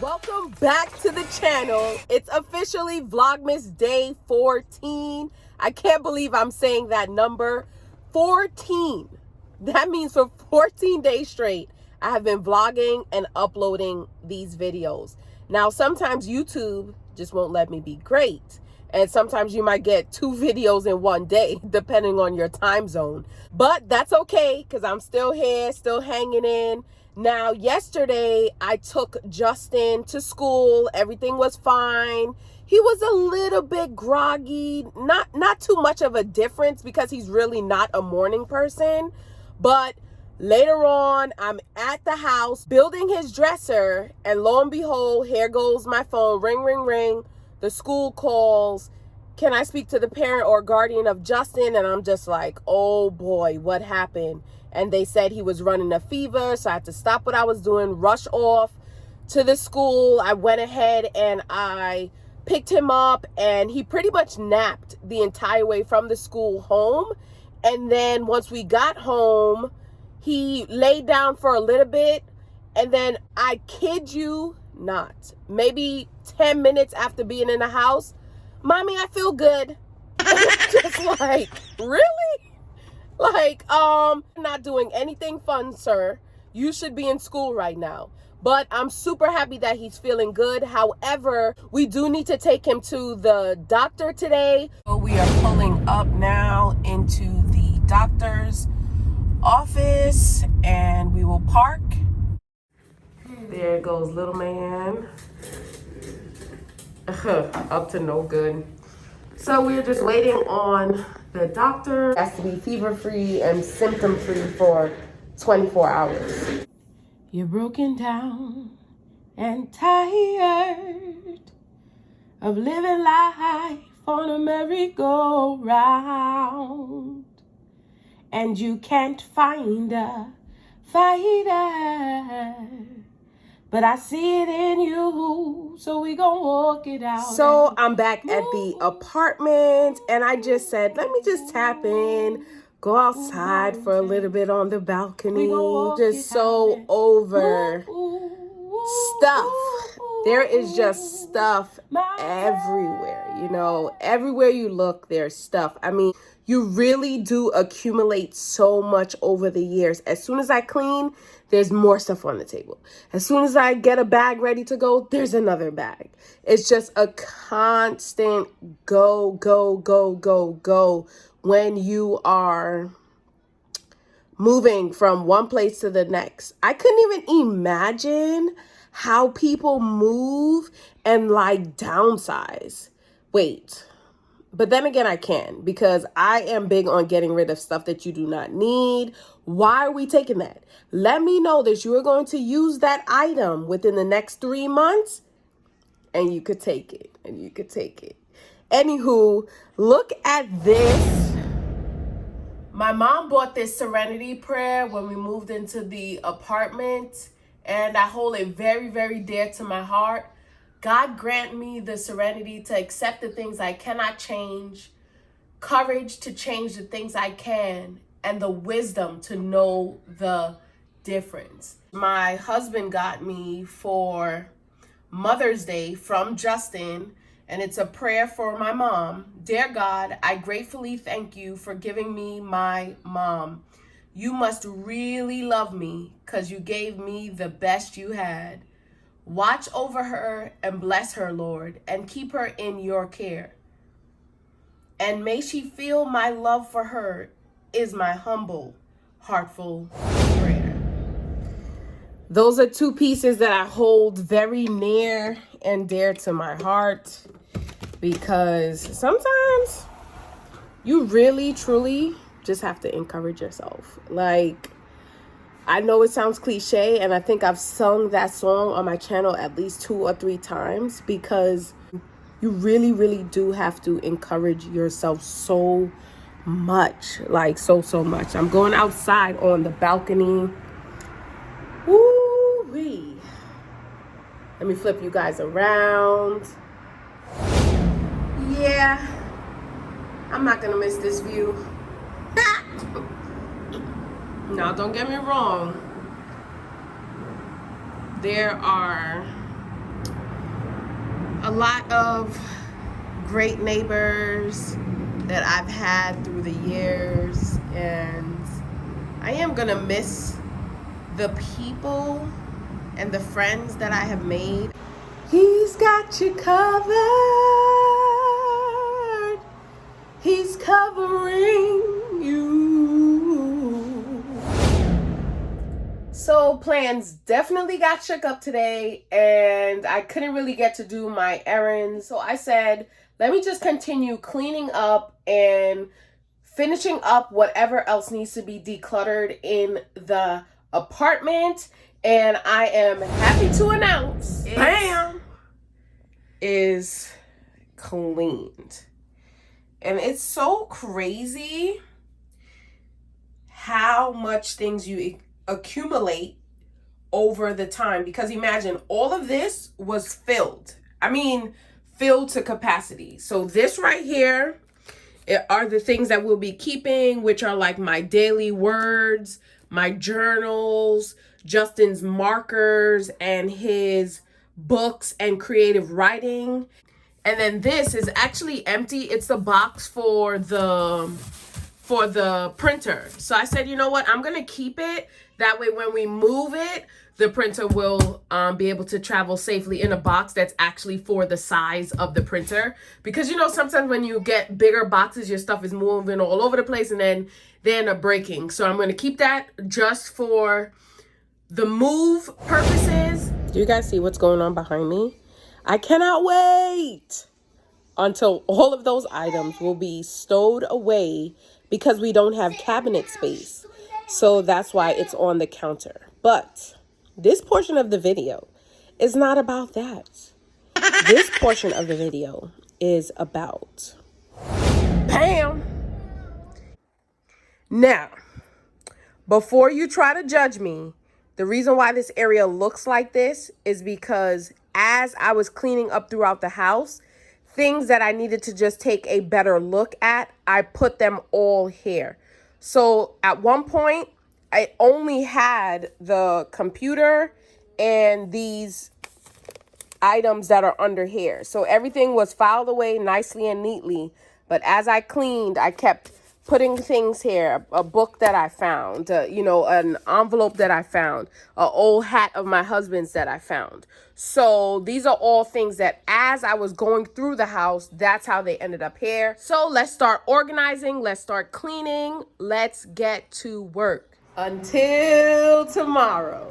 Welcome back to the channel. It's officially Vlogmas day 14. I can't believe I'm saying that number. 14. That means for 14 days straight, I have been vlogging and uploading these videos. Now, sometimes YouTube just won't let me be great. And sometimes you might get 2 videos in one day, depending on your time zone. But that's okay, because I'm still here, still hanging in. Now, yesterday, I took Justin to school. Everything was fine. He was a little bit groggy, not too much of a difference because he's really not a morning person. But later on, I'm at the house building his dresser, and lo and behold, here goes my phone. Ring, ring, ring. The school calls. Can I speak to the parent or guardian of Justin? And I'm just like, oh boy, what happened? And they said he was running a fever, so I had to stop what I was doing, rush off to the school. I went ahead and I picked him up, and he pretty much napped the entire way from the school home. And then once we got home, he laid down for a little bit, and then I kid you not, maybe 10 minutes after being in the house, Mommy, I feel good. Just like, really? Like, not doing anything fun, sir. You should be in school right now. But I'm super happy that he's feeling good. However, we do need to take him to the doctor today. So we are pulling up now into the doctor's office, and we will park. There goes little man. Up to no good. So we're just waiting on the doctor. It has to be fever-free and symptom-free for 24 hours. You're broken down and tired of living life on a merry-go-round, and you can't find a fighter. But I see it in you, so we gon' walk it out. So I'm back at the apartment, and I just said, let me just tap in, go outside for a little bit on the balcony. Just so over stuff. There is just stuff everywhere, you know. Everywhere you look, there's stuff. I mean, you really do accumulate so much over the years. As soon as I clean, there's more stuff on the table. As soon as I get a bag ready to go, there's another bag. It's just a constant go, go, go, go, go when you are moving from one place to the next. I couldn't even imagine how people move and like downsize. Wait. But then again, I can, because I am big on getting rid of stuff that you do not need. Why are we taking that? Let me know that you are going to use that item within the next 3 months, and you could take it, and you could take it. Anywho, look at this. My mom bought this Serenity prayer when we moved into the apartment, and I hold it very, very dear to my heart. God grant me the serenity to accept the things I cannot change, courage to change the things I can, and the wisdom to know the difference. My husband got me for Mother's Day from Justin, and it's a prayer for my mom. Dear God, I gratefully thank you for giving me my mom. You must really love me because you gave me the best you had. Watch over her and bless her, Lord, and keep her in your care. And may she feel my love for her is my humble, heartful prayer. Those are 2 pieces that I hold very near and dear to my heart, because sometimes you really, truly just have to encourage yourself. Like, I know it sounds cliche, and I think I've sung that song on my channel at least 2 or 3 times, because you really, really do have to encourage yourself so much, like so much. I'm going outside on the balcony. Woo-wee. Let me flip you guys around. Yeah, I'm not gonna miss this view. Now, don't get me wrong. There are a lot of great neighbors that I've had through the years, and I am gonna miss the people and the friends that I have made. He's got you covered. He's covering you. So plans definitely got shook up today, and I couldn't really get to do my errands. So I said, let me just continue cleaning up and finishing up whatever else needs to be decluttered in the apartment. And I am happy to announce, bam, is cleaned. And it's so crazy how much things you accumulate over the time. Because imagine, all of this was filled. I mean, filled to capacity. So this right here are the things that we'll be keeping, which are like my daily words, my journals, Justin's markers, and his books and creative writing. And then this is actually empty. It's the box for the printer. So I said, you know what? I'm gonna keep it. That way when we move it, the printer will be able to travel safely in a box that's actually for the size of the printer. Because, you know, sometimes when you get bigger boxes, your stuff is moving all over the place and then they end up breaking. So I'm going to keep that just for the move purposes. Do you guys see what's going on behind me? I cannot wait until all of those items will be stowed away, because we don't have cabinet space. So that's why it's on the counter. But this portion of the video is not about that. This portion of the video is about bam. Now, before you try to judge me, the reason why this area looks like this is because as I was cleaning up throughout the house, things that I needed to just take a better look at, I put them all here. So at one point, I only had the computer and these items that are under here. So everything was filed away nicely and neatly. But as I cleaned, I kept putting things here, a book that I found, you know, an envelope that I found, an old hat of my husband's that I found. So these are all things that as I was going through the house, that's how they ended up here. So let's start organizing. Let's start cleaning. Let's get to work. Until tomorrow.